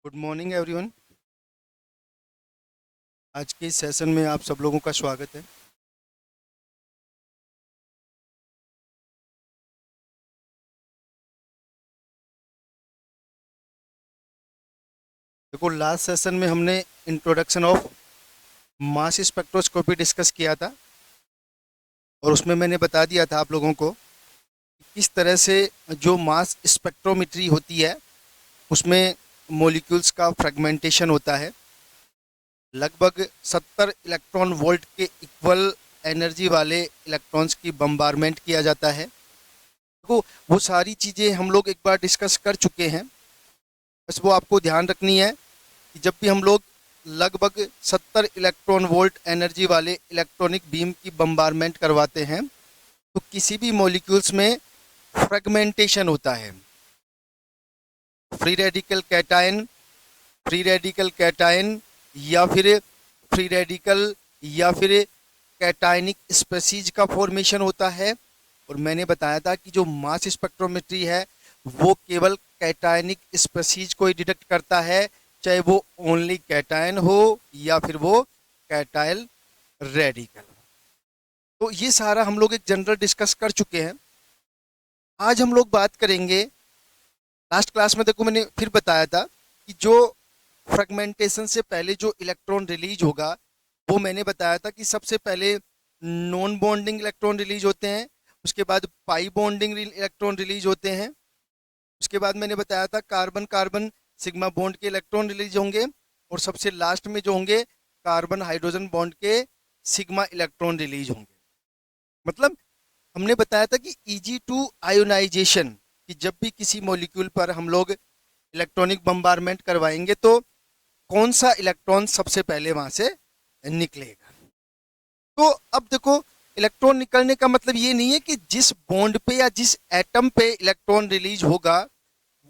Good morning everyone. आज के इस सेशन में आप सब लोगों का स्वागत है। देखो, लास्ट सेशन में हमने introduction of mass spectroscopy discuss किया था और उसमें मैंने बता दिया था आप लोगों को कि किस तरह से जो मास स्पेक्ट्रोमेट्री होती है उसमें मॉलिक्यूल्स का फ्रेगमेंटेशन होता है। लगभग 70 इलेक्ट्रॉन वोल्ट के इक्वल एनर्जी वाले इलेक्ट्रॉन्स की बम्बारमेंट किया जाता है। देखो, वो सारी चीज़ें हम लोग एक बार डिस्कस कर चुके हैं। बस वो आपको ध्यान रखनी है कि जब भी हम लोग लगभग 70 इलेक्ट्रॉन वोल्ट एनर्जी वाले इलेक्ट्रॉनिक बीम की बम्बारमेंट करवाते हैं तो किसी भी मॉलिक्यूल्स में फ्रेगमेंटेशन होता है। Free radical cation, free radical cation या फिर फ्री रेडिकल या फिर कैटायनिक स्पेसीज का फॉर्मेशन होता है। और मैंने बताया था कि जो मास स्पेक्ट्रोमेट्री है वो केवल कैटायनिक स्पेसीज को ही डिटेक्ट करता है, चाहे वो ओनली कैटायन हो या फिर वो कैटाइल रेडिकल हो। तो ये सारा हम लोग एक जनरल डिस्कस कर चुके हैं। आज हम लोग बात करेंगे, लास्ट क्लास में देखो मैंने फिर बताया था कि जो फ्रेगमेंटेशन से पहले जो इलेक्ट्रॉन रिलीज होगा वो मैंने बताया था कि सबसे पहले नॉन बॉन्डिंग इलेक्ट्रॉन रिलीज होते हैं, उसके बाद पाई बॉन्डिंग इलेक्ट्रॉन रिलीज होते हैं, उसके बाद मैंने बताया था कार्बन कार्बन सिग्मा बॉन्ड के इलेक्ट्रॉन रिलीज होंगे और सबसे लास्ट में जो होंगे कार्बन हाइड्रोजन बॉन्ड के सिग्मा इलेक्ट्रॉन रिलीज होंगे। मतलब हमने बताया था कि Eg2 आयोनाइजेशन, कि जब भी किसी मॉलिक्यूल पर हम लोग इलेक्ट्रॉनिक बम्बारमेंट करवाएंगे तो कौन सा इलेक्ट्रॉन सबसे पहले वहां से निकलेगा। तो अब देखो, इलेक्ट्रॉन निकलने का मतलब ये नहीं है कि जिस बॉन्ड पे या जिस एटम पे इलेक्ट्रॉन रिलीज होगा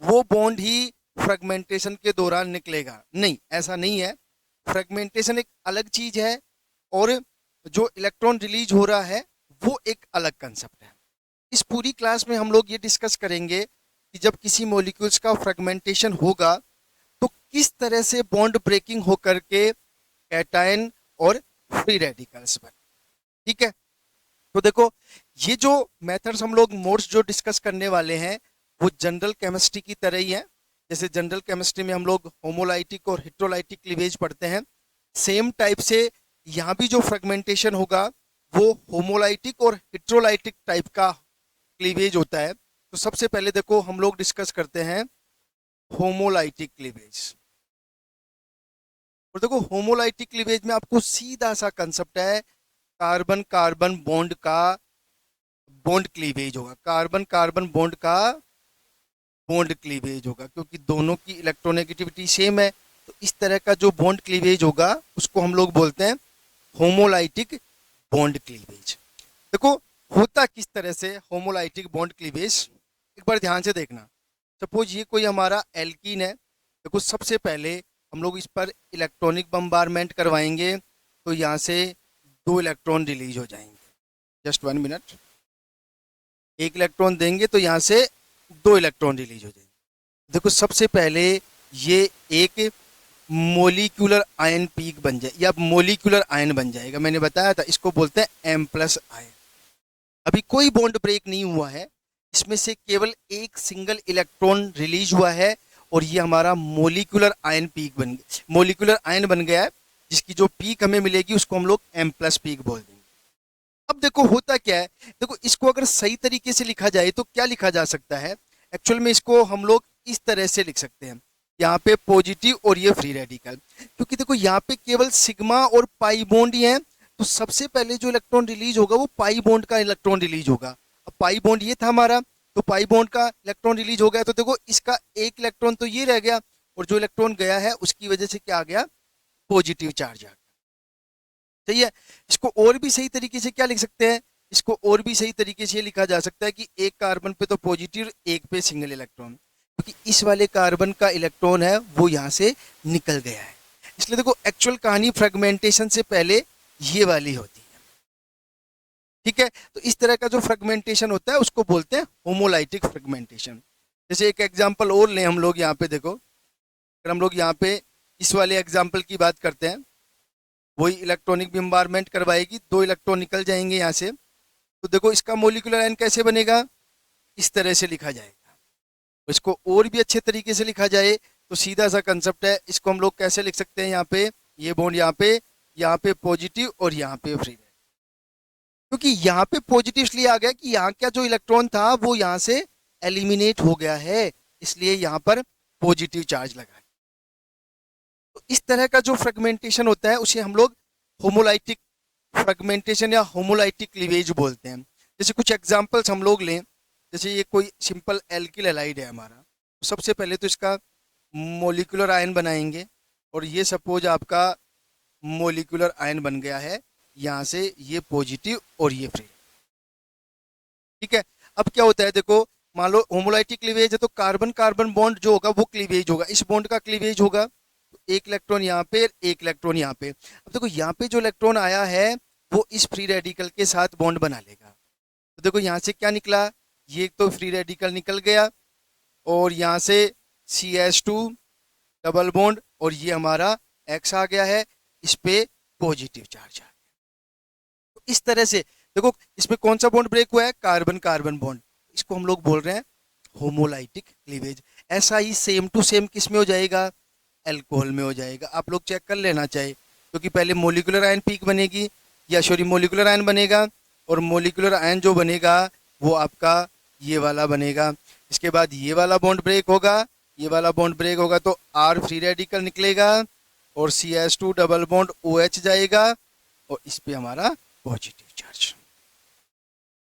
वो बॉन्ड ही फ्रेगमेंटेशन के दौरान निकलेगा। नहीं, ऐसा नहीं है। फ्रेगमेंटेशन एक अलग चीज है और जो इलेक्ट्रॉन रिलीज हो रहा है वो एक अलग कंसेप्ट है। इस पूरी क्लास में हम लोग ये डिस्कस करेंगे कि जब किसी मॉलिक्यूल्स का फ्रेगमेंटेशन होगा तो किस तरह से बॉन्ड ब्रेकिंग होकर के कैटायन और फ्री रेडिकल्स बने। ठीक है, तो देखो, ये जो मेथड्स हम लोग मोड्स जो डिस्कस करने वाले हैं वो जनरल केमिस्ट्री की तरह ही है। जैसे जनरल केमिस्ट्री में हम लोग होमोलाइटिक और हेट्रोलाइटिक क्लीवेज पढ़ते हैं, सेम टाइप से यहाँ भी जो फ्रेगमेंटेशन होगा वो होमोलाइटिक और हेट्रोलाइटिक टाइप का क्लीवेज होता है। तो सबसे पहले देखो हम लोग डिस्कस करते हैं होमोलाइटिक क्लीवेज। और देखो, होमोलाइटिक क्लीवेज में आपको सीधा सा कंसेप्ट है, कार्बन कार्बन बॉन्ड का बॉन्ड क्लीवेज होगा, कार्बन कार्बन बॉन्ड का बॉन्ड क्लीवेज होगा, क्योंकि दोनों की इलेक्ट्रोनेगेटिविटी सेम है। तो इस तरह का जो बॉन्ड क्लीवेज होगा उसको हम लोग बोलते हैं होमोलाइटिक बॉन्ड क्लीवेज। देखो, होता किस तरह से होमोलाइटिक बॉन्ड क्लीवेज, एक बार ध्यान से देखना। सपोज ये कोई हमारा एल्कीन है। देखो, सबसे पहले हम लोग इस पर इलेक्ट्रॉनिक बम्बारमेंट करवाएंगे तो यहाँ से दो इलेक्ट्रॉन रिलीज हो जाएंगे। Just 1 minute. एक इलेक्ट्रॉन देंगे तो यहाँ से दो इलेक्ट्रॉन रिलीज हो जाएंगे। देखो, सबसे पहले ये एक मोलिकुलर आयन पीक बन जाए या मोलिकुलर आयन बन जाएगा। मैंने बताया था इसको बोलते हैं M+ आयन। अभी कोई बॉन्ड ब्रेक नहीं हुआ है, इसमें से केवल एक सिंगल इलेक्ट्रॉन रिलीज हुआ है और ये हमारा मोलिकुलर आयन पीक बन गया, मोलिकुलर आयन बन गया है, जिसकी जो पीक हमें मिलेगी उसको हम लोग M+ पीक बोल देंगे। अब देखो होता क्या है, देखो इसको अगर सही तरीके से लिखा जाए तो क्या लिखा जा सकता है। एक्चुअल में इसको हम लोग इस तरह से लिख सकते हैं, यहाँ पे पॉजिटिव और ये फ्री रेडिकल, क्योंकि देखो यहाँ पे केवल सिग्मा और पाई बॉन्ड ही है। तो सबसे पहले जो इलेक्ट्रॉन रिलीज होगा वो पाई बॉन्ड का इलेक्ट्रॉन रिलीज होगा। अब पाई बॉन्ड ये था हमारा, तो पाई बॉन्ड का इलेक्ट्रॉन रिलीज हो गया तो देखो इसका एक इलेक्ट्रॉन तो ये रह गया और जो इलेक्ट्रॉन गया है उसकी वजह से क्या आ गया, पॉजिटिव चार्ज आ गया। सही है। इसको और भी सही तरीके से क्या लिख सकते हैं, इसको और भी सही तरीके से लिखा जा सकता है कि एक कार्बन पे तो पॉजिटिव, एक पे सिंगल इलेक्ट्रॉन, क्योंकि इस वाले कार्बन का इलेक्ट्रॉन है वो यहाँ से निकल गया है। इसलिए देखो, एक्चुअल कहानी फ्रेगमेंटेशन से पहले ये वाली होती है। ठीक है, तो इस तरह का जो फ्रेगमेंटेशन होता है उसको बोलते हैं होमोलाइटिक फ्रेगमेंटेशन। जैसे एक एग्जांपल और लें हम लोग, यहाँ पे देखो, अगर हम लोग यहाँ पे इस वाले एग्जाम्पल की बात करते हैं, वही इलेक्ट्रॉनिक बम्बारमेंट करवाएगी, 2 इलेक्ट्रॉन निकल जाएंगे यहाँ से। तो देखो इसका मोलिकुलर आयन कैसे बनेगा, इस तरह से लिखा जाएगा। इसको और भी अच्छे तरीके से लिखा जाए तो सीधा सा कंसेप्ट है, इसको हम लोग कैसे लिख सकते हैं, यहाँ पे ये बॉन्ड यहाँ पे पॉजिटिव और यहाँ पे फ्री, क्योंकि यहाँ पे पॉजिटिव इसलिए आ गया कि यहाँ का जो इलेक्ट्रॉन था वो यहाँ से एलिमिनेट हो गया है, इसलिए यहाँ पर पॉजिटिव चार्ज लगा है। तो इस तरह का जो फ्रेगमेंटेशन होता है उसे हम लोग होमोलाइटिक फ्रेगमेंटेशन या होमोलाइटिक क्लीवेज बोलते हैं। जैसे कुछ एग्जांपल्स हम लोग लें, जैसे ये कोई सिंपल एल्किल हैलाइड है हमारा, तो सबसे पहले तो इसका मोलिकुलर आयन बनाएंगे, और ये सपोज आपका मोलिकुलर आयन बन गया है, यहाँ से ये पॉजिटिव और ये फ्री। ठीक है, अब क्या होता है देखो, मान लो होमोलाइटिक क्लीवेज है तो कार्बन कार्बन बॉन्ड जो होगा वो क्लीवेज होगा, इस बॉन्ड का क्लीवेज होगा, तो एक इलेक्ट्रॉन यहाँ पे, एक इलेक्ट्रॉन यहाँ पे। अब देखो यहाँ पे जो इलेक्ट्रॉन आया है वो इस फ्री रेडिकल के साथ बॉन्ड बना लेगा। तो देखो यहाँ से क्या निकला, ये तो फ्री रेडिकल निकल गया, और यहाँ से CH2 डबल बॉन्ड, और ये हमारा X आ गया है, इस पे पॉजिटिव चार्ज आ गया। तो इस तरह से देखो इसमें कौन सा बॉन्ड ब्रेक हुआ है, कार्बन कार्बन बॉन्ड, इसको हम लोग बोल रहे हैं होमोलाइटिक क्लीवेज। ऐसा ही सेम टू सेम किस में हो जाएगा, अल्कोहल में हो जाएगा। आप लोग चेक कर लेना चाहिए, क्योंकि पहले मोलिकुलर आयन पीक बनेगी या सॉरी मोलिकुलर आयन बनेगा, और मोलिकुलर आयन जो बनेगा वो आपका ये वाला बनेगा। इसके बाद ये वाला बॉन्ड ब्रेक होगा, ये वाला बॉन्ड ब्रेक होगा तो R फ्री रेडिकल निकलेगा, और CH2 डबल बॉन्ड OH जाएगा, और इस पे हमारा पॉजिटिव चार्ज।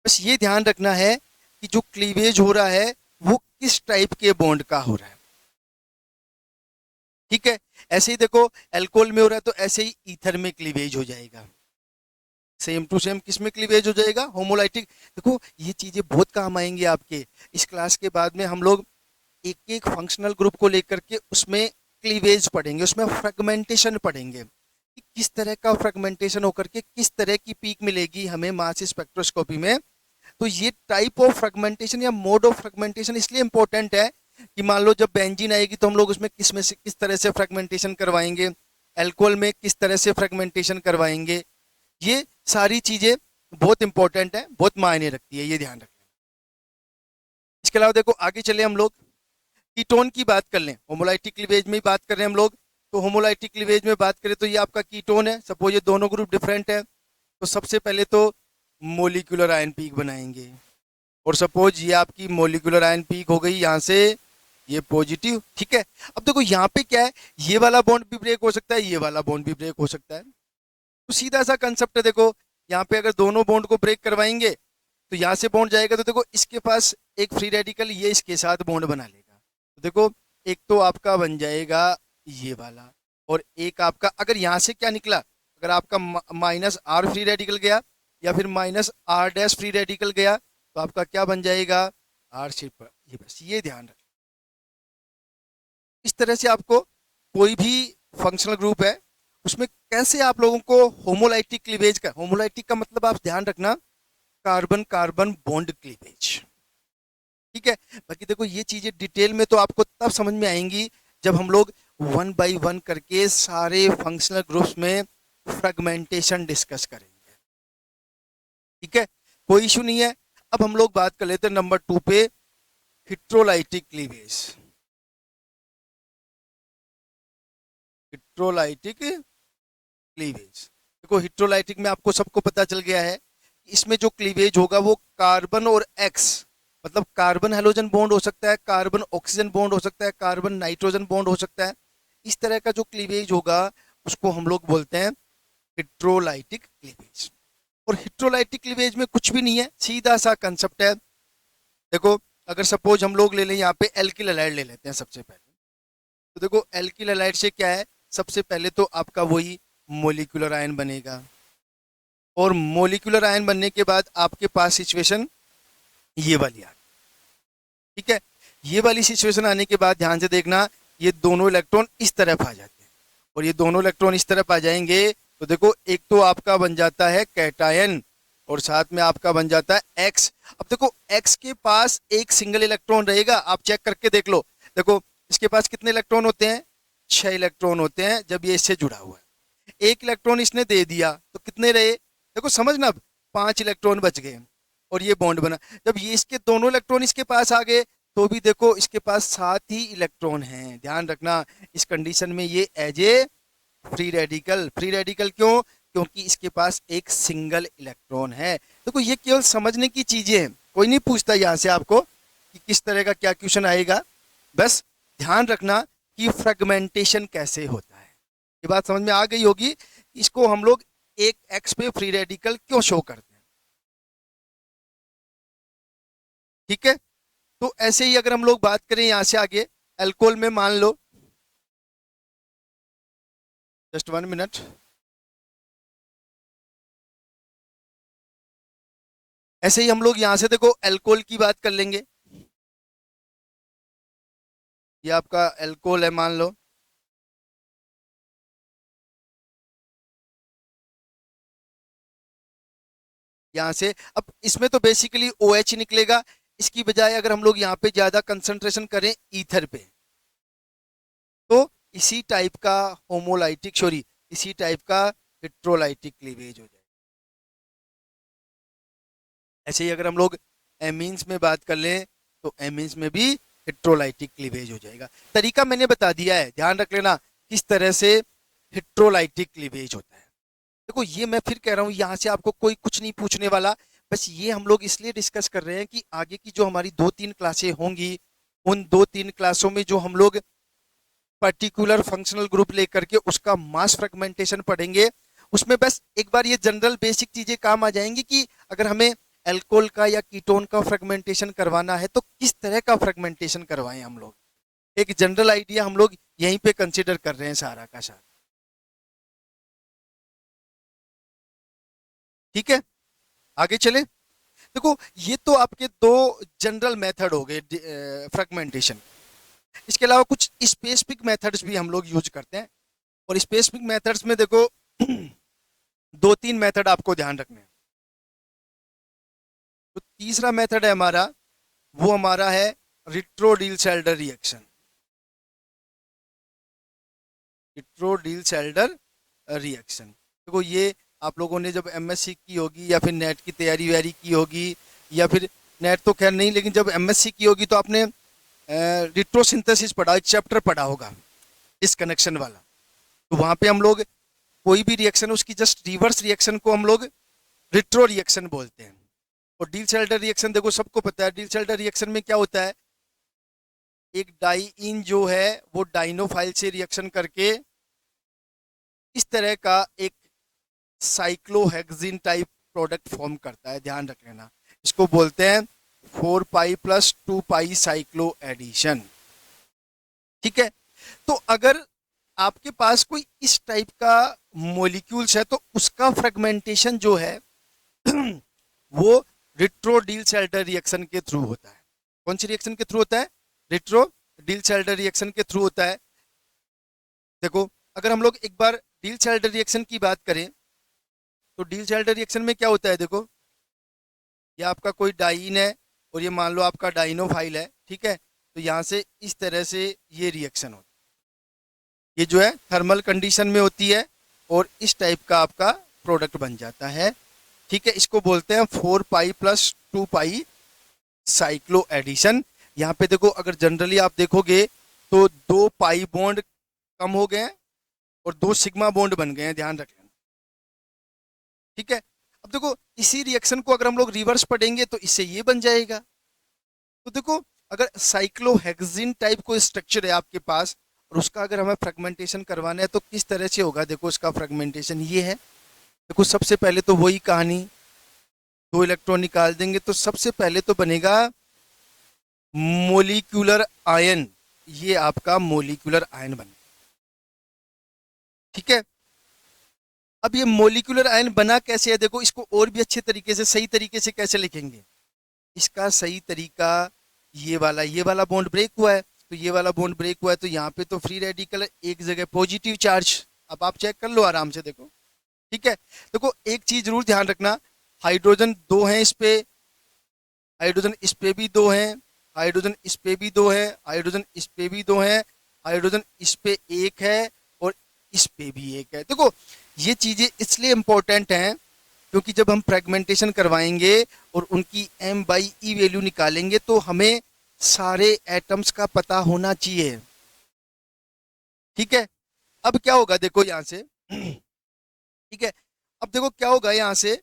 बस ये ध्यान रखना है कि जो क्लीवेज हो रहा है वो किस टाइप के बॉन्ड का हो रहा है। ठीक है, ऐसे ही देखो अल्कोहल में हो रहा है तो ऐसे ही ईथर में क्लीवेज हो जाएगा, सेम टू सेम किस में क्लीवेज हो जाएगा, होमोलाइटिक। देखो ये चीजें बहुत काम आएंगी आपके। इस क्लास के बाद में हम लोग एक एक फंक्शनल ग्रुप को लेकर के उसमें क्लीवेज पढ़ेंगे, उसमें फ्रेगमेंटेशन पढ़ेंगे कि किस तरह का फ्रेगमेंटेशन होकर के किस तरह की पीक मिलेगी हमें मास स्पेक्ट्रोस्कोपी में। तो ये टाइप ऑफ फ्रेगमेंटेशन या मोड ऑफ फ्रेगमेंटेशन इसलिए इंपॉर्टेंट है कि मान लो जब बेंजीन आएगी तो हम लोग उसमें किस तरह से फ्रेगमेंटेशन करवाएंगे, अल्कोहल में किस तरह से फ्रेगमेंटेशन करवाएंगे। ये सारी चीजें बहुत इंपॉर्टेंट है, बहुत मायने रखती है, ये ध्यान रखना। इसके अलावा देखो आगे चले हम लोग कीटोन की बात कर लें, होमोलाइटिक क्लीवेज में ही बात कर रहे हैं हम लोग, तो होमोलाइटिक क्लीवेज में बात करें तो ये आपका कीटोन है। सपोज ये दोनों ग्रुप डिफरेंट है, तो सबसे पहले तो मोलिकुलर आयन पीक बनाएंगे, और सपोज ये आपकी मोलिकुलर आयन पीक हो गई यहाँ से, ये पॉजिटिव। ठीक है, अब देखो यहाँ पे क्या है, ये वाला बॉन्ड भी ब्रेक हो सकता है, ये वाला बॉन्ड भी ब्रेक हो सकता है। तो सीधा सा कंसेप्ट है, देखो यहाँ पे अगर दोनों बॉन्ड को ब्रेक करवाएंगे तो यहाँ से बॉन्ड जाएगा, तो देखो इसके पास एक फ्री रेडिकल ये इसके साथ बॉन्ड बना लेगा। तो देखो एक तो आपका बन जाएगा ये वाला, और एक आपका अगर यहाँ से क्या निकला, अगर आपका -R फ्री रेडिकल गया या फिर -R' फ्री रेडिकल गया, तो आपका क्या बन जाएगा, R शिप। ये बस ये ध्यान रखें। इस तरह से आपको कोई भी फंक्शनल ग्रुप है उसमें कैसे आप लोगों को होमोलाइटिक क्लीवेज का, होमोलाइटिक का मतलब आप ध्यान रखना कार्बन कार्बन बॉन्ड क्लीवेज। ठीक है, बाकी देखो ये चीजें डिटेल में तो आपको तब समझ में आएंगी जब हम लोग 1 बाय 1 करके सारे फंक्शनल ग्रुप्स में फ्रेगमेंटेशन डिस्कस करेंगे। ठीक है, कोई इशू नहीं है। अब हम लोग बात कर लेते हैं नंबर 2 पे, हिट्रोलाइटिक क्लीवेज। हिट्रोलाइटिक क्लीवेज देखो, हिट्रोलाइटिक में आपको सबको पता चल गया है, इसमें जो क्लीवेज होगा वो कार्बन और एक्स, मतलब कार्बन हेलोजन बॉन्ड हो सकता है, कार्बन ऑक्सीजन बॉन्ड हो सकता है, कार्बन नाइट्रोजन बॉन्ड हो सकता है। इस तरह का जो क्लीवेज होगा उसको हम लोग बोलते हैं हिट्रोलाइटिक क्लीवेज। और हिट्रोलाइटिक क्लीवेज में कुछ भी नहीं है, सीधा सा कंसेप्ट है। देखो अगर सपोज हम लोग ले लें यहाँ पे एल्किल हैलाइड ले लेते हैं सबसे पहले, तो देखो एल्किल हैलाइड से क्या है, सबसे पहले तो आपका वही मोलिकुलर आयन बनेगा, और मोलिकुलर आयन बनने के बाद आपके पास सिचुएशन ये वाली आ गई। ठीक है, ये वाली सिचुएशन आने के बाद ध्यान से देखना, ये दोनों इलेक्ट्रॉन इस तरफ आ जाते हैं, और ये दोनों इलेक्ट्रॉन इस तरफ आ जाएंगे, तो देखो एक तो आपका बन जाता है कैटायन, और साथ में आपका बन जाता है एक्स। अब देखो एक्स के पास एक सिंगल इलेक्ट्रॉन रहेगा, आप चेक करके देख लो। देखो इसके पास कितने इलेक्ट्रॉन होते हैं, 6 इलेक्ट्रॉन होते हैं जब ये इससे जुड़ा हुआ है। एक इलेक्ट्रॉन इसने दे दिया तो कितने रहे, देखो समझना, अब 5 इलेक्ट्रॉन बच गए और ये बॉन्ड बना। जब ये इसके दोनों इलेक्ट्रॉन इसके पास आ गए तो भी देखो इसके पास 7 ही इलेक्ट्रॉन हैं। ध्यान रखना, इस कंडीशन में ये as a free radical. Free radical क्यों? क्योंकि इसके पास एक सिंगल इलेक्ट्रॉन है। देखो ये केवल समझने की चीजें हैं, कोई नहीं पूछता यहाँ से आपको कि किस तरह का क्या क्वेश्चन आएगा। बस ध्यान रखना कि फ्रेगमेंटेशन कैसे होता है। ये बात समझ में आ गई होगी। इसको हम लोग एक एक्स पे फ्री रेडिकल क्यों शो करते हैं, ठीक है। तो ऐसे ही अगर हम लोग बात करें यहां से आगे, अल्कोहल में मान लो, जस्ट 1 मिनट, ऐसे ही हम लोग यहां से देखो अल्कोहल की बात कर लेंगे। ये आपका अल्कोहल है मान लो, यहां से। अब इसमें तो बेसिकली OH निकलेगा, इसकी बजाय अगर हम लोग यहाँ पे ज्यादा कंसंट्रेशन करें ईथर पे, तो इसी टाइप का होमोलाइटिक, सॉरी इसी टाइप का हेट्रोलाइटिक क्लीवेज हो जाए। ऐसे ही अगर हम लोग एमीन्स में बात कर लें तो एमीन्स में भी हेट्रोलाइटिक क्लीवेज हो जाएगा। तरीका मैंने बता दिया है, ध्यान रख लेना किस तरह से हेट्रोलाइटिक क्लीवेज होता है। देखो ये मैं फिर कह रहा हूँ, यहाँ से आपको कोई कुछ नहीं पूछने वाला। बस ये हम लोग इसलिए डिस्कस कर रहे हैं कि आगे की जो हमारी 2-3 क्लासें होंगी, उन 2-3 क्लासों में जो हम लोग पर्टिकुलर फंक्शनल ग्रुप लेकर के उसका मास फ्रेगमेंटेशन पढ़ेंगे, उसमें बस एक बार ये जनरल बेसिक चीजें काम आ जाएंगी कि अगर हमें एल्कोहल का या कीटोन का फ्रेगमेंटेशन करवाना है तो किस तरह का फ्रेगमेंटेशन करवाएं हम लोग। एक जनरल आइडिया हम लोग यहीं पे कंसिडर कर रहे हैं सारा का सारा, ठीक है। आगे चले, देखो ये तो आपके दो जनरल मेथड हो गए फ्रेगमेंटेशन। इसके अलावा कुछ स्पेसिफिक मेथड्स भी हम लोग यूज करते हैं, और स्पेसिफिक मेथड्स में देखो 2-3 मेथड आपको ध्यान रखने हैं। तो तीसरा मेथड है हमारा, वो हमारा है रिट्रोडील-सेल्डर रिएक्शन। रिट्रोडील-सेल्डर रिएक्शन, देखो ये आप लोगों ने जब MSc की होगी या फिर नेट की तैयारी वैयारी की होगी, या फिर नेट तो खैर नहीं, लेकिन जब MSc की होगी तो आपने रिट्रोसिंथेसिस पढ़ा, एक चैप्टर पढ़ा होगा डिस्कनेक्शन वाला। तो वहां पे हम लोग कोई भी रिएक्शन, उसकी जस्ट रिवर्स रिएक्शन को हम लोग रिट्रो रिएक्शन बोलते हैं। और डील सेल्डर रिएक्शन देखो सबको पता है, डील सेल्डर रिएक्शन में क्या होता है, एक डाइइन जो है वो डाइनोफाइल से रिएक्शन करके इस तरह का एक साइक्लोहेक्सिन टाइप प्रोडक्ट फॉर्म करता है। ध्यान रख लेना, इसको बोलते हैं 4 पाई + 2 पाई साइक्लो एडिशन, ठीक है। तो अगर आपके पास कोई इस टाइप का मॉलिक्यूल्स है तो उसका फ्रेगमेंटेशन जो है वो रिट्रोडील सेल्डर रिएक्शन के थ्रू होता है। कौन सी रिएक्शन के थ्रू होता है? रिट्रोडील सेल्डर रिएक्शन के थ्रू होता है। देखो अगर हम लोग एक बार डील सेल्डर रिएक्शन की बात करें तो डील सेल्डर रिएक्शन में क्या होता है, देखो ये आपका कोई डाइन है और ये मान लो आपका डाइनोफाइल है, ठीक है। तो यहाँ से इस तरह से ये रिएक्शन होता है, ये जो है थर्मल कंडीशन में होती है और इस टाइप का आपका प्रोडक्ट बन जाता है, ठीक है। इसको बोलते हैं 4 पाई + 2 पाई साइक्लो एडिशन। यहाँ पे देखो अगर जनरली आप देखोगे तो 2 पाई बॉन्ड कम हो गए हैं और 2 सिग्मा बॉन्ड बन गए हैं, ध्यान रख लेना, ठीक है। अब देखो इसी रिएक्शन को अगर हम लोग रिवर्स पढ़ेंगे तो इससे ये बन जाएगा। तो देखो अगर साइक्लोहेक्सिन टाइप कोई स्ट्रक्चर है आपके पास और उसका अगर हमें फ्रेगमेंटेशन करवाना है तो किस तरह से होगा, देखो इसका फ्रेगमेंटेशन ये है। देखो सबसे पहले तो वही कहानी, 2 इलेक्ट्रॉन निकाल देंगे तो सबसे पहले तो बनेगा मोलिकुलर आयन, ये आपका मोलिकुलर आयन बने, ठीक है। अब ये मोलिकुलर आयन बना कैसे है, देखो इसको और भी अच्छे तरीके से, सही तरीके से कैसे लिखेंगे। इसका सही तरीका ये वाला बॉन्ड ब्रेक हुआ है, तो ये वाला बॉन्ड ब्रेक हुआ है तो यहाँ पे तो फ्री रेडिकल है, एक जगह पॉजिटिव चार्ज। अब आप चेक कर लो आराम से, देखो ठीक है। देखो एक चीज जरूर ध्यान रखना, हाइड्रोजन 2 हैं इस पे, हाइड्रोजन इस पे भी 2 हैं, हाइड्रोजन इस पे भी 2 हैं, हाइड्रोजन इस पे भी 2 हैं, हाइड्रोजन इस पे एक है और इस पे भी एक है। देखो ये चीजें इसलिए इंपॉर्टेंट हैं क्योंकि जब हम फ्रेगमेंटेशन करवाएंगे और उनकी m/e वैल्यू निकालेंगे तो हमें सारे एटम्स का पता होना चाहिए। ठीक है, अब क्या होगा देखो यहां से ठीक है, अब देखो क्या होगा यहां से,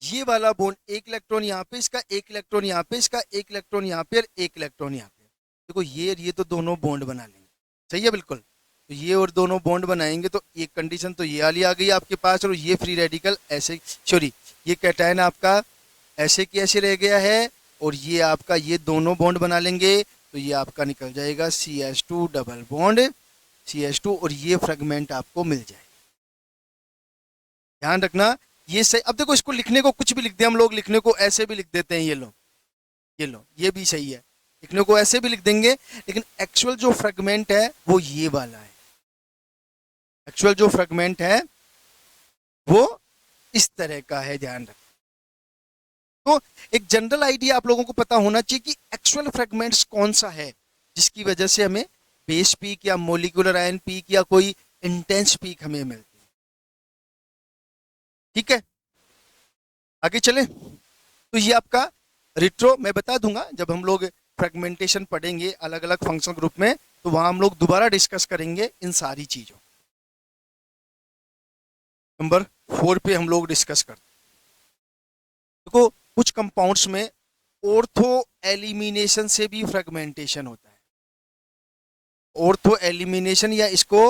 ये वाला बॉन्ड एक इलेक्ट्रॉन यहाँ पे, इसका एक इलेक्ट्रॉन यहाँ पे, इसका एक इलेक्ट्रॉन यहाँ पे और एक इलेक्ट्रॉन यहाँ पे। देखो ये और ये तो दोनों बॉन्ड बना लेंगे, सही है बिल्कुल। तो ये और दोनों बॉन्ड बनाएंगे तो एक कंडीशन तो ये वाली आ गई आपके पास, और ये फ्री रेडिकल ऐसे, सॉरी ये कैटायन आपका ऐसे की ऐसे रह गया है, और ये आपका ये दोनों बॉन्ड बना लेंगे तो ये आपका निकल जाएगा CH2 डबल बॉन्ड CH2, और ये फ्रेगमेंट आपको मिल जाए। ध्यान रखना ये सही। अब देखो इसको लिखने को कुछ भी लिख दे हम लोग, लिखने को ऐसे भी लिख देते हैं, ये लो ये लो, ये भी सही है, लिखने को ऐसे भी लिख देंगे, लेकिन एक्चुअल जो फ्रेगमेंट है वो ये वाला है। एक्चुअल जो फ्रेगमेंट है वो इस तरह का है, ध्यान रख। तो एक जनरल आइडिया आप लोगों को पता होना चाहिए कि एक्चुअल फ्रेगमेंट्स कौन सा है जिसकी वजह से हमें बेस पीक या मोलिकुलर आयन पीक या कोई इंटेंस पीक हमें मिलती है। ठीक है, आगे चले। तो ये आपका रिट्रो मैं बता दूंगा जब हम लोग फ्रेगमेंटेशन पढ़ेंगे अलग अलग फंक्शन ग्रुप में, तो वहां हम लोग दोबारा डिस्कस करेंगे इन सारी चीजों। नंबर 4 पे हम लोग डिस्कस करते हैं। देखो कुछ कंपाउंड्स में ऑर्थो एलिमिनेशन से भी फ्रेगमेंटेशन होता है। ऑर्थो एलिमिनेशन या इसको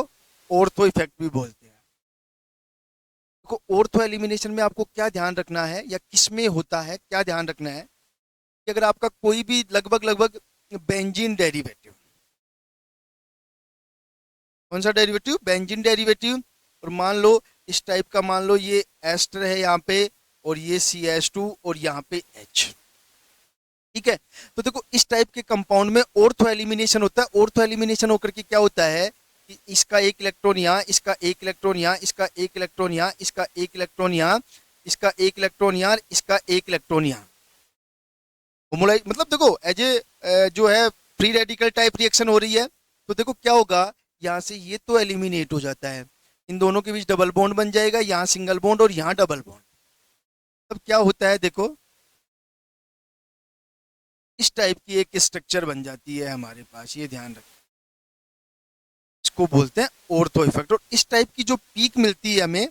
ऑर्थो इफेक्ट भी बोलते हैं। देखो ऑर्थो एलिमिनेशन में आपको क्या ध्यान रखना है या किसमें होता है, क्या ध्यान रखना है कि अगर आपका कोई भी लगभग लगभग बेंजीन डेरिवेटिव, कौन सा डेरिवेटिव, बेंजीन डेरिवेटिव, और मान लो इस टाइप का, मान लो ये एस्टर है यहाँ पे और ये CH2 और यहाँ पे H। ठीक है, तो देखो इस टाइप के कंपाउंड में ऑर्थो एलिमिनेशन होता है। ऑर्थो एलिमिनेशन होकर के क्या होता है कि इसका एक इलेक्ट्रॉन यहाँ, इसका एक इलेक्ट्रॉन यहाँ, इसका एक इलेक्ट्रॉन यहाँ, इसका एक इलेक्ट्रॉन यहाँ, इसका एक इलेक्ट्रॉन यहाँ, इसका एक इलेक्ट्रॉन यहाँ। मतलब देखो एज ए जो है फ्री रेडिकल टाइप रिएक्शन हो रही है, तो देखो क्या होगा, यहाँ से ये तो एलिमिनेट हो जाता है, इन दोनों के बीच डबल बॉन्ड बन जाएगा, यहाँ सिंगल बॉन्ड और यहाँ डबल बॉन्ड। तब क्या होता है देखो इस टाइप की एक स्ट्रक्चर बन जाती है हमारे पास, ये ध्यान रखें, इसको बोलते हैं ऑर्थो इफेक्ट। और इस टाइप की जो पीक मिलती है हमें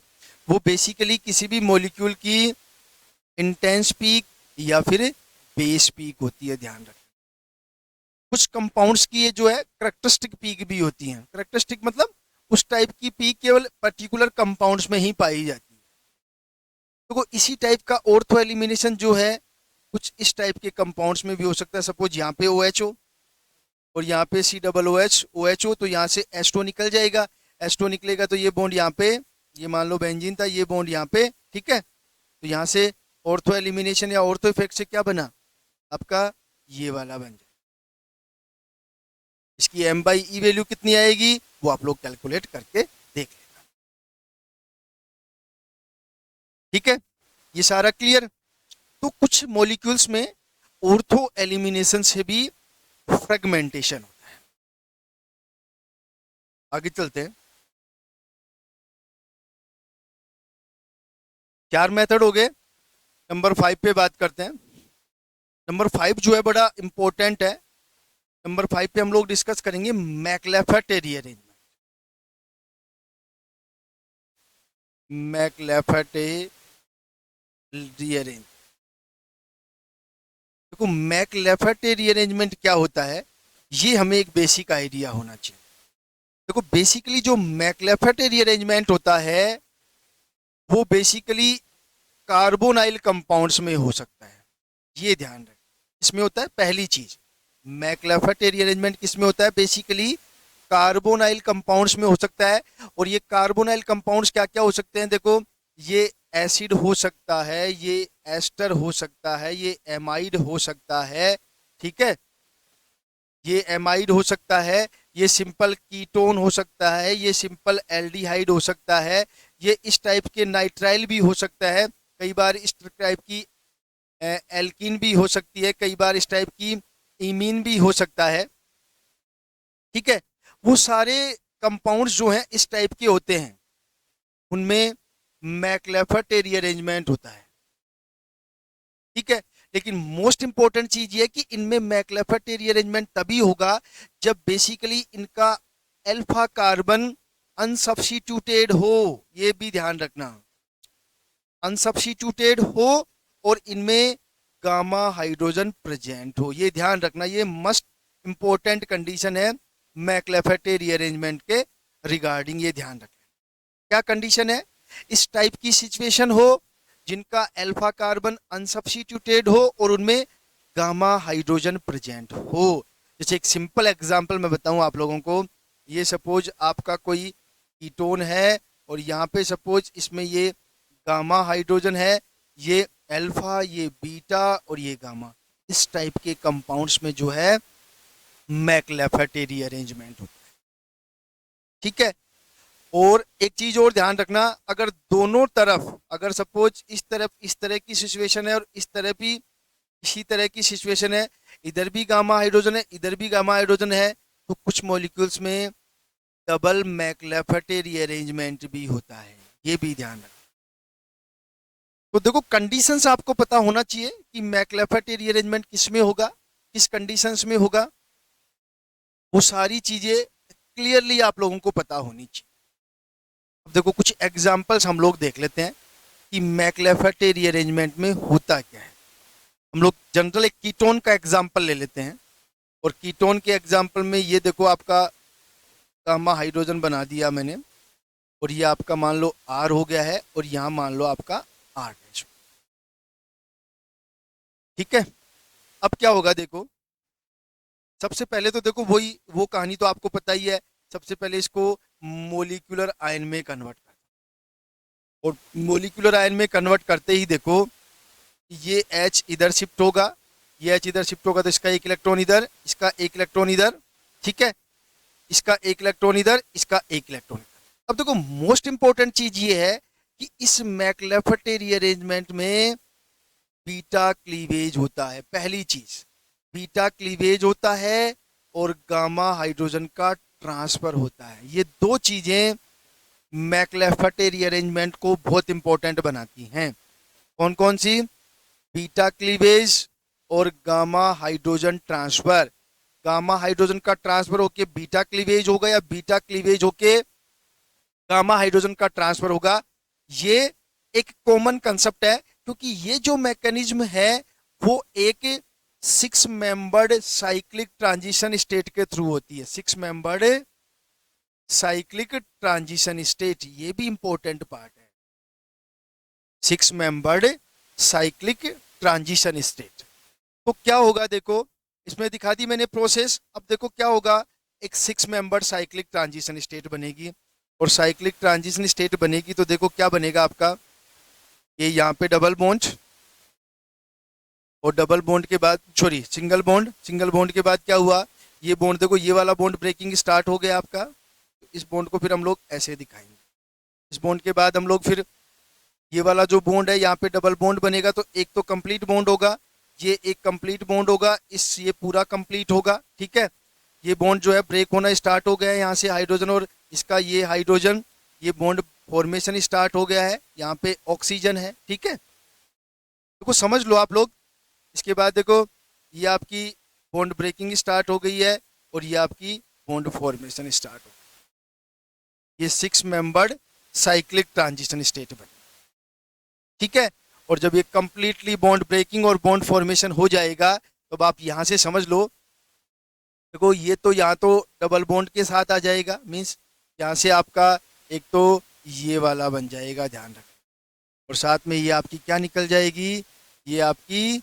वो बेसिकली किसी भी मॉलिक्यूल की इंटेंस पीक या फिर बेस पीक होती है, ध्यान रखें। कुछ कंपाउंड्स की ये जो है करेक्टरिस्टिक पीक भी होती हैं। करेक्टरिस्टिक मतलब उस टाइप की पीक केवल पर्टिकुलर कंपाउंड्स में ही पाई जाती है। तो इसी टाइप का ऑर्थो एलिमिनेशन जो है कुछ इस टाइप के कंपाउंड्स में भी हो सकता है। सपोज यहाँ पे OH हो और यहाँ पे COOH हो, तो यहाँ से H2 निकल जाएगा, H2 निकलेगा तो ये बॉन्ड यहाँ पे, ये मान लो बेंजीन था, ये बॉन्ड यहाँ पे, ठीक है। तो यहाँ से ऑर्थो एलिमिनेशन या ऑर्थो इफेक्ट से क्या बना आपका, ये वाला बन जाए। इसकी m/e वैल्यू कितनी आएगी वो आप लोग कैलकुलेट करके देख लेना। ठीक है, ये सारा क्लियर। तो कुछ मॉलिक्यूल्स में ऑर्थो एलिमिनेशन से भी फ्रेगमेंटेशन होता है। आगे चलते हैं। 4 मेथड हो गए, नंबर 5 पे बात करते हैं। नंबर 5 जो है बड़ा इंपॉर्टेंट है। नंबर 5 पे हम लोग डिस्कस करेंगे मैक्लेफर्ट रीअरेंजमेंट। मैक्लेफर्ट रीअरेंज, देखो मैक्लेफर्ट रीअरेंजमेंट क्या होता है ये हमें एक बेसिक आइडिया होना चाहिए। देखो बेसिकली जो मैक्लेफर्ट रीअरेंजमेंट होता है वो बेसिकली कार्बोनाइल कंपाउंड्स में हो सकता है, ये ध्यान रखें। इसमें होता है पहली चीज, मैक्लेफर्ट रीअरेंजमेंट किसमें होता है, बेसिकली कार्बोनाइल कंपाउंड्स में हो सकता है। और ये कार्बोनाइल कंपाउंड्स क्या क्या हो सकते हैं, देखो ये एसिड हो सकता है, ये एस्टर हो सकता है, ये एमाइड हो सकता है, ठीक है, ये एमाइड हो सकता है, ये सिंपल कीटोन हो सकता है, ये सिंपल एल्डिहाइड हो सकता है, ये इस टाइप के नाइट्राइल भी हो सकता है, कई बार इस टाइप की एल्कीन भी हो सकती है, कई बार इस टाइप की इमीन भी हो सकता है, ठीक है। वो सारे कंपाउंड्स जो हैं इस टाइप के होते हैं, उनमें मैक्लेफर्ट रीअरेंजमेंट होता है, ठीक है। लेकिन मोस्ट इंपॉर्टेंट चीज ये है कि इनमें मैक्लेफर्ट रीअरेंजमेंट तभी होगा जब बेसिकली इनका अल्फा कार्बन अनसब्स्टिट्यूटेड हो, ये भी ध्यान रखना, अनसब्स्टिट्यूटेड हो, और इनमें गामा हाइड्रोजन प्रेजेंट हो, ये ध्यान रखना, ये मस्ट इंपॉर्टेंट कंडीशन है मैक्लेफर्ट रीअरेंजमेंट के रिगार्डिंग, ये ध्यान रखना। क्या कंडीशन है? इस टाइप की सिचुएशन हो जिनका अल्फा कार्बन अनसब्स्टिट्यूटेड हो और उनमें गामा हाइड्रोजन प्रेजेंट हो। जैसे एक सिंपल एग्जांपल मैं बताऊं आप लोगों को, ये सपोज आपका कोई कीटोन है और यहाँ पे सपोज इसमें ये गामा हाइड्रोजन है, ये अल्फा, ये बीटा और ये गामा, इस टाइप के कंपाउंड्स में जो है मैक्लेफर्ट रीअरेंजमेंट होता है, ठीक है। और एक चीज और ध्यान रखना, अगर दोनों तरफ, अगर सपोज इस तरफ इस तरह की सिचुएशन है और इस तरफ भी इसी तरह की सिचुएशन है, इधर भी गामा हाइड्रोजन है इधर भी गामा हाइड्रोजन है, तो कुछ मॉलिक्यूल्स में डबल मैक्लेफर्ट रीअरेंजमेंट भी होता है, ये भी ध्यान रखना। तो देखो कंडीशंस आपको पता होना चाहिए कि मैक्लेफर्ट रीअरेंजमेंट किस में होगा, किस कंडीशंस में होगा, वो सारी चीजें क्लियरली आप लोगों को पता होनी चाहिए। अब देखो कुछ एग्जांपल्स हम लोग देख लेते हैं कि मैक्लेफर्ट रीअरेंजमेंट में होता क्या है। हम लोग जनरल एक कीटोन का एग्जांपल ले लेते हैं, और कीटोन के एग्जांपल में ये देखो आपका गामा हाइड्रोजन बना दिया मैंने, और ये आपका मान लो आर हो गया है, और यहाँ मान लो आपका आर डैश, ठीक है। अब क्या होगा देखो, सबसे पहले तो देखो वही वो कहानी तो आपको पता ही है, सबसे पहले इसको मोलिकुलर आयन में कन्वर्ट कर, और मोलिकुलर आयन में कन्वर्ट करते ही देखो ये H इधर शिफ्ट होगा, ये H इधर शिफ्ट होगा, तो इसका एक इलेक्ट्रॉन इधर, इसका एक इलेक्ट्रॉन इधर, ठीक है, इसका एक इलेक्ट्रॉन इधर, इसका एक इलेक्ट्रॉन इधर। अब देखो मोस्ट इंपॉर्टेंट चीज ये है कि इस मैक्लेफर्ट रीअरेंजमेंट में बीटा क्लीवेज होता है, पहली चीज बीटा क्लीवेज होता है, और गामा हाइड्रोजन का ट्रांसफर होता है। ये दो चीजें मैक्लेफर्ट रीअरेंजमेंट को बहुत इंपॉर्टेंट बनाती हैं। कौन कौन सी? बीटा क्लीवेज और gamma hydrogen transfer. Gamma hydrogen का ट्रांसफर होके बीटा क्लीवेज होगा, या बीटा क्लीवेज होके गामा हाइड्रोजन का ट्रांसफर होगा। ये एक कॉमन कंसेप्ट है, क्योंकि ये जो मैकेनिज्म है वो एक 6 मेंबर्ड साइक्लिक ट्रांजिशन स्टेट के थ्रू होती है। 6 मेंबर्ड साइक्लिक ट्रांजिशन स्टेट, ये भी इंपॉर्टेंट पार्ट है, 6 मेंबर्ड साइक्लिक ट्रांजिशन स्टेट। तो क्या होगा देखो, इसमें दिखा दी मैंने प्रोसेस। अब देखो क्या होगा, एक 6 मेंबर्ड साइक्लिक ट्रांजिशन स्टेट बनेगी, और साइक्लिक ट्रांजिशन स्टेट बनेगी तो देखो क्या बनेगा आपका, ये यहाँ पे डबल बॉन्ड, और डबल बॉन्ड के बाद sorry single bond, single bond के बाद क्या हुआ, ये बॉन्ड देखो, ये वाला बॉन्ड ब्रेकिंग स्टार्ट हो गया आपका। इस बॉन्ड को फिर हम लोग ऐसे दिखाएंगे। इस बॉन्ड के बाद हम लोग फिर ये वाला जो बॉन्ड है यहाँ पे डबल बॉन्ड बनेगा, तो एक तो कंप्लीट बॉन्ड होगा, ये एक कंप्लीट बॉन्ड होगा, इस ये पूरा कंप्लीट होगा, ठीक है। ये बॉन्ड जो है ब्रेक होना स्टार्ट हो गया है, यहाँ से हाइड्रोजन और इसका ये हाइड्रोजन, ये बॉन्ड फॉर्मेशन स्टार्ट हो गया है, यहाँ पे ऑक्सीजन है, ठीक है। देखो समझ लो आप लोग। इसके बाद देखो ये आपकी बॉन्ड ब्रेकिंग स्टार्ट हो गई है, और ये आपकी बॉन्ड फॉर्मेशन स्टार्ट हो गई। ये 6 मेंबर्ड साइक्लिक ट्रांजिशन स्टेट बनी, ठीक है। और जब ये कंप्लीटली बॉन्ड ब्रेकिंग और बॉन्ड फॉर्मेशन हो जाएगा, तो आप यहां से समझ लो, देखो ये तो यहाँ तो डबल बॉन्ड के साथ आ जाएगा, मीन्स यहाँ से आपका एक तो ये वाला बन जाएगा, ध्यान रखें, और साथ में ये आपकी क्या निकल जाएगी, ये आपकी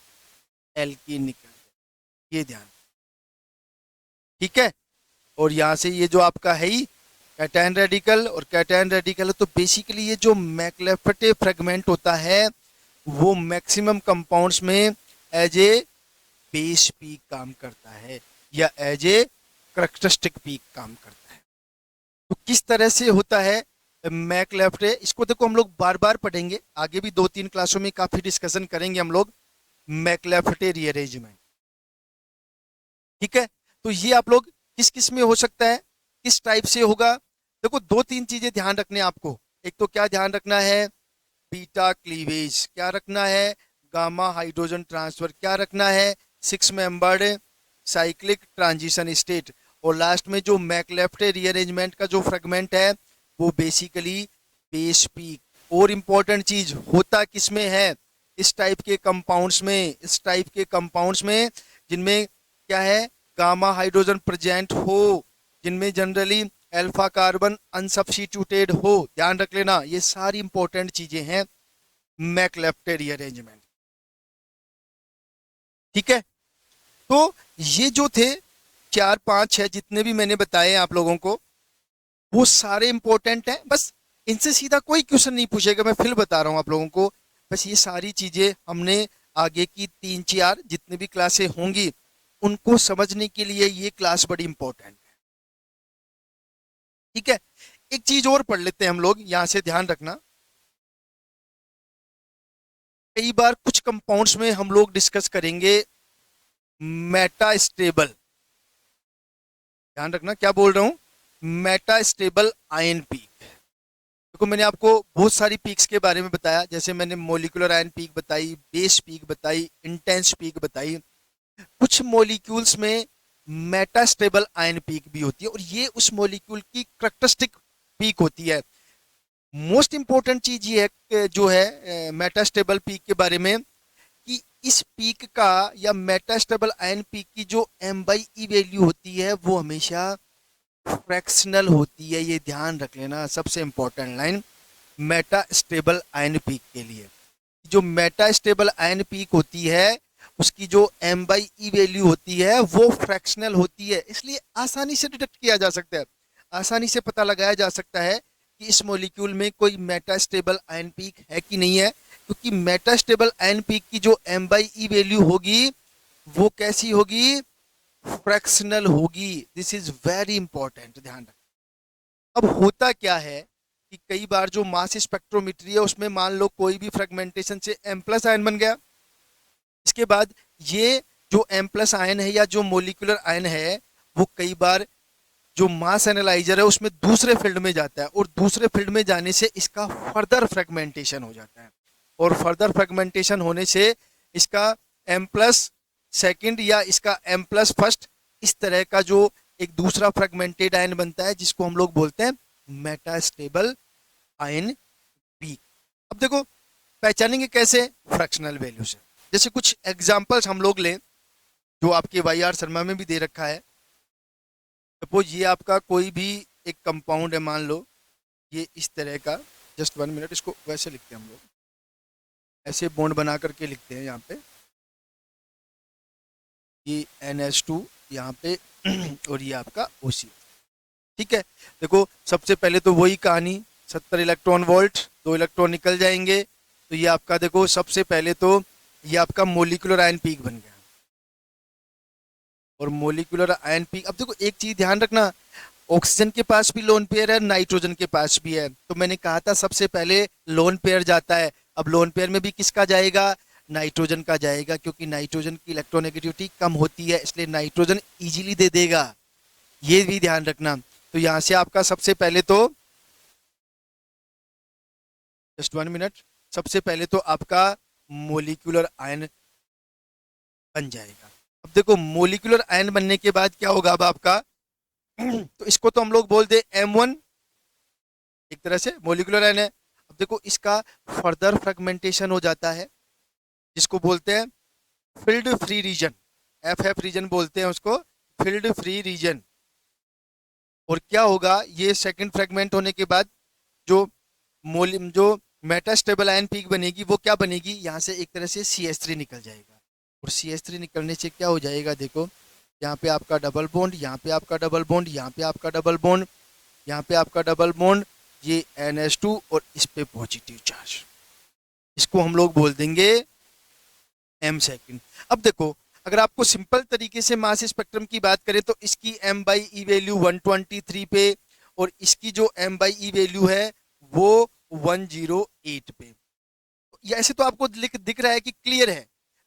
एल्कीन निकल जाएगी, ये ध्यान, ठीक है। और यहाँ से ये जो आपका है ही कैटायन रेडिकल, और कैटायन रेडिकल, तो बेसिकली ये जो मैक्लेफर्ट फ्रेगमेंट होता है वो मैक्सिमम कंपाउंड्स में एज ए बेस पीक काम करता है, या एज ए करैक्टरिस्टिक पीक काम करता है। तो किस तरह से होता है मैक्लेफर्ट, इसको देखो हम लोग बार बार पढ़ेंगे, आगे भी 2-3 क्लासों में काफी डिस्कशन करेंगे हम लोग मैक्लेफर्ट रीअरेंजमेंट, ठीक है। तो ये आप लोग किस किस में हो सकता है, किस टाइप से होगा। देखो दो तीन चीजें ध्यान रखने हैं आपको। एक तो क्या ध्यान रखना है, बीटा क्लीवेज क्या रखना है, गामा हाइड्रोजन ट्रांसफर क्या रखना है, six membered cyclic transition state, और लास्ट में जो मैकलेफ्ट रीअरेंजमेंट का जो फ्रेगमेंट है वो बेसिकली बेस पीक। और इंपॉर्टेंट चीज होता किसमें है, इस टाइप के कंपाउंड्स में, इस टाइप के कंपाउंड्स में जिनमें क्या है, गामा हाइड्रोजन प्रेजेंट हो, जिनमें जनरली अल्फा कार्बन अनसब्स्टिट्यूटेड हो। ध्यान रख लेना, ये सारी इंपॉर्टेंट चीजें हैं मैकलेफ्ट रीअरेंजमेंट। ठीक है, तो ये जो थे चार पांच छह जितने भी मैंने बताए आप लोगों को, वो सारे इंपॉर्टेंट हैं। बस इनसे सीधा कोई क्वेश्चन नहीं पूछेगा, मैं फिर बता रहा हूं आप लोगों को। बस ये सारी चीजें हमने आगे की तीन चार जितने भी क्लासें होंगी उनको समझने के लिए ये क्लास बड़ी इंपॉर्टेंट है। ठीक है, एक चीज और पढ़ लेते हैं हम लोग, यहां से ध्यान रखना। कई बार कुछ कंपाउंड्स में हम लोग डिस्कस करेंगे मेटा स्टेबल, ध्यान रखना क्या बोल रहा हूं, मेटा स्टेबल आयन पीक। देखो मैंने आपको बहुत सारी पीक्स के बारे में बताया, जैसे मैंने मोलिकुलर आयन पीक बताई, बेस पीक बताई, इंटेंस पीक बताई। कुछ मॉलिक्यूल्स में मेटा स्टेबल आयन पीक भी होती है, और ये उस मॉलिक्यूल की करैक्टरिस्टिक पीक होती है। मोस्ट इंपॉर्टेंट चीज ये है जो है मेटा स्टेबल पीक के बारे में, कि इस पीक का या मेटा स्टेबल आयन पीक की जो एम बाई ई वैल्यू होती है वो हमेशा फ्रैक्शनल होती है। ये ध्यान रख लेना, सबसे important line Meta stable ion peak के लिए। जो मेटा स्टेबल आयन पीक होती है उसकी जो एम बाई ई वैल्यू होती है वो फ्रैक्शनल होती है, इसलिए आसानी से डिटेक्ट किया जा सकता है, आसानी से पता लगाया जा सकता है कि इस मॉलिक्यूल में कोई मेटा स्टेबल आयन पीक है कि नहीं है। क्योंकि मेटा स्टेबल आयन पीक की जो एम बाई ई वैल्यू होगी वो कैसी होगी, फ्रैक्शनल होगी। दिस इज वेरी इंपॉर्टेंट, ध्यान रखें। अब होता क्या है कि कई बार जो मास स्पेक्ट्रोमेट्री है उसमें मान लो कोई भी फ्रेगमेंटेशन से एम प्लस आयन बन गया, इसके बाद ये जो एम प्लस आयन है या जो मोलिकुलर आयन है वो कई बार जो मास एनालाइजर है उसमें दूसरे फील्ड में जाता है, और दूसरे फील्ड में जाने से इसका फर्दर फ्रेगमेंटेशन हो जाता है, और फर्दर फ्रेगमेंटेशन होने से इसका एम प्लस सेकेंड या इसका एम प्लस फर्स्ट, इस तरह का जो एक दूसरा फ्रेगमेंटेड आयन बनता है जिसको हम लोग बोलते हैं मेटास्टेबल आयन पीक। अब देखो पहचानेंगे कैसे, फ्रैक्शनल वैल्यू से। जैसे कुछ एग्जांपल्स हम लोग लें जो आपके वाई आर शर्मा में भी दे रखा है। सपोज ये आपका कोई भी एक कंपाउंड है, मान लो ये इस तरह का, जस्ट वन मिनट, इसको वैसे लिखते हैं हम लोग, ऐसे बॉन्ड बना करके लिखते हैं यहाँ पे, ये NH2 यहाँ पे और ये आपका OC। ठीक है, देखो सबसे पहले तो वही कहानी, 70 इलेक्ट्रॉन वोल्ट, 2 इलेक्ट्रॉन निकल जाएंगे, तो ये आपका देखो सबसे पहले तो ये आपका मोलिकुलर आयन पीक बन गया। और मोलिकुलर आयन पीक, अब देखो एक चीज ध्यान रखना, ऑक्सीजन के पास भी लोन पेयर है, नाइट्रोजन के पास भी है, तो मैंने कहा था सबसे पहले लोन पेयर जाता है। अब लोन पेयर में भी किसका जाएगा, नाइट्रोजन का जाएगा, क्योंकि नाइट्रोजन की इलेक्ट्रोनेगेटिविटी कम होती है, इसलिए नाइट्रोजन इजीली दे देगा, ये भी ध्यान रखना। तो यहां से आपका सबसे पहले तो, जस्ट वन मिनट, सबसे पहले तो आपका मोलिकुलर आयन बन जाएगा। अब देखो मोलिकुलर आयन बनने के बाद क्या होगा अब आपका तो इसको तो हम लोग बोल दे M1, एक तरह से मोलिकुलर आयन है। अब देखो इसका फर्दर फ्रेगमेंटेशन हो जाता है जिसको बोलते हैं field free region, FF region बोलते हैं उसको, फील्ड फ्री रीजन। और क्या होगा, ये सेकंड फ्रेगमेंट होने के बाद जो जो मेटास्टेबल आयन पीक बनेगी वो क्या बनेगी, यहाँ से एक तरह से CH3 निकल जाएगा, और CH3 निकलने से क्या हो जाएगा, देखो यहाँ पे आपका डबल बॉन्ड, यहाँ पे आपका डबल बॉन्ड, यहाँ पे आपका डबल बॉन्ड, यहाँ पे आपका डबल बॉन्ड, ये NH2 और इस पे पॉजिटिव चार्ज, इसको हम लोग बोल देंगे M सेकेंड। अब देखो अगर आपको सिंपल तरीके से मास स्पेक्ट्रम की बात करें तो इसकी एम बाई ई वैल्यू 123 पे, और इसकी जो एम बाई ई वैल्यू है वो 108 पे। ये ऐसे तो आपको दिख रहा है कि क्लियर है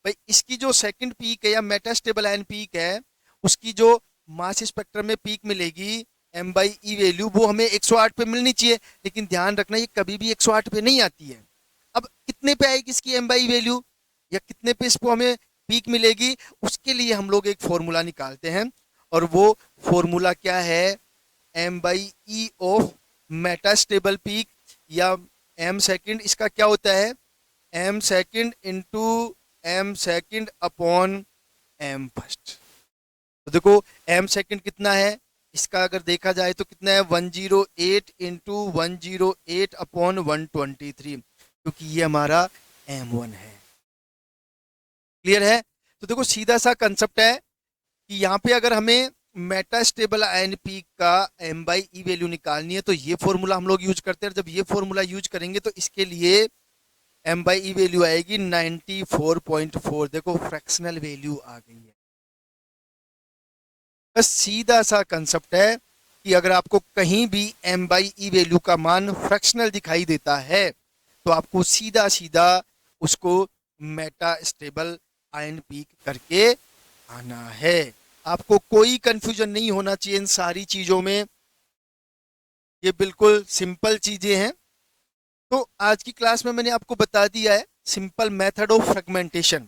भाई, इसकी जो सेकंड पीक है या मेटास्टेबल आयन पीक है उसकी जो मास स्पेक्ट्रम में पीक मिलेगी m बाई ई वैल्यू वो हमें 108 पे मिलनी चाहिए, लेकिन ध्यान रखना ये कभी भी 108 पे नहीं आती है। अब कितने पे आएगी इसकी m बाई वैल्यू, या कितने पे इसको हमें पीक मिलेगी, उसके लिए हम लोग एक फॉर्मूला निकालते हैं, और वो फॉर्मूला क्या है, m by E of metastable peak, या m सेकंड, इसका क्या होता है, m second into m second upon m first. तो देखो m सेकंड कितना है, इसका अगर देखा जाए तो कितना है, 108 इंटू 108 अपॉन 123, क्योंकि ये हमारा m1 है। क्लियर है? तो देखो सीधा सा कंसेप्ट है कि यहाँ पे अगर हमें मेटास्टेबल आयन पीक का m बाई ई वैल्यू निकालनी है तो ये फॉर्मूला हम लोग यूज करते हैं। जब ये फॉर्मूला यूज करेंगे तो इसके लिए m बाई ई वैल्यू आएगी 94.4। देखो फ्रैक्शनल वैल्यू आ गई है। बस सीधा सा कंसेप्ट है कि अगर आपको कहीं भी m बाई ई वैल्यू का मान फ्रैक्शनल दिखाई देता है तो आपको सीधा सीधा उसको मेटा स्टेबल आयन पीक करके आना है। आपको कोई कंफ्यूजन नहीं होना चाहिए इन सारी चीजों में, ये बिल्कुल सिंपल चीजें हैं। तो आज की क्लास में मैंने आपको बता दिया है सिंपल मेथड ऑफ फ्रेगमेंटेशन,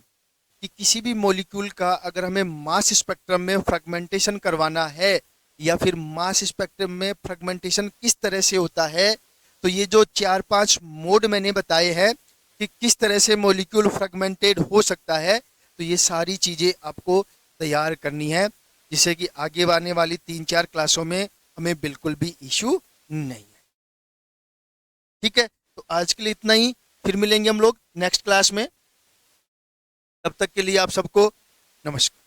कि किसी भी मॉलिक्यूल का अगर हमें मास स्पेक्ट्रम में फ्रेगमेंटेशन करवाना है, या फिर मास स्पेक्ट्रम में फ्रेगमेंटेशन किस तरह से होता है, तो ये जो 4-5 मोड मैंने बताए हैं कि किस तरह से मॉलिक्यूल फ्रेगमेंटेड हो सकता है, तो ये सारी चीज़ें आपको तैयार करनी है, जिससे कि आगे आने वाली 3-4 क्लासों में हमें बिल्कुल भी इशू नहीं है। ठीक है, तो आज के लिए इतना ही, फिर मिलेंगे हम लोग नेक्स्ट क्लास में। तब तक के लिए आप सबको नमस्कार।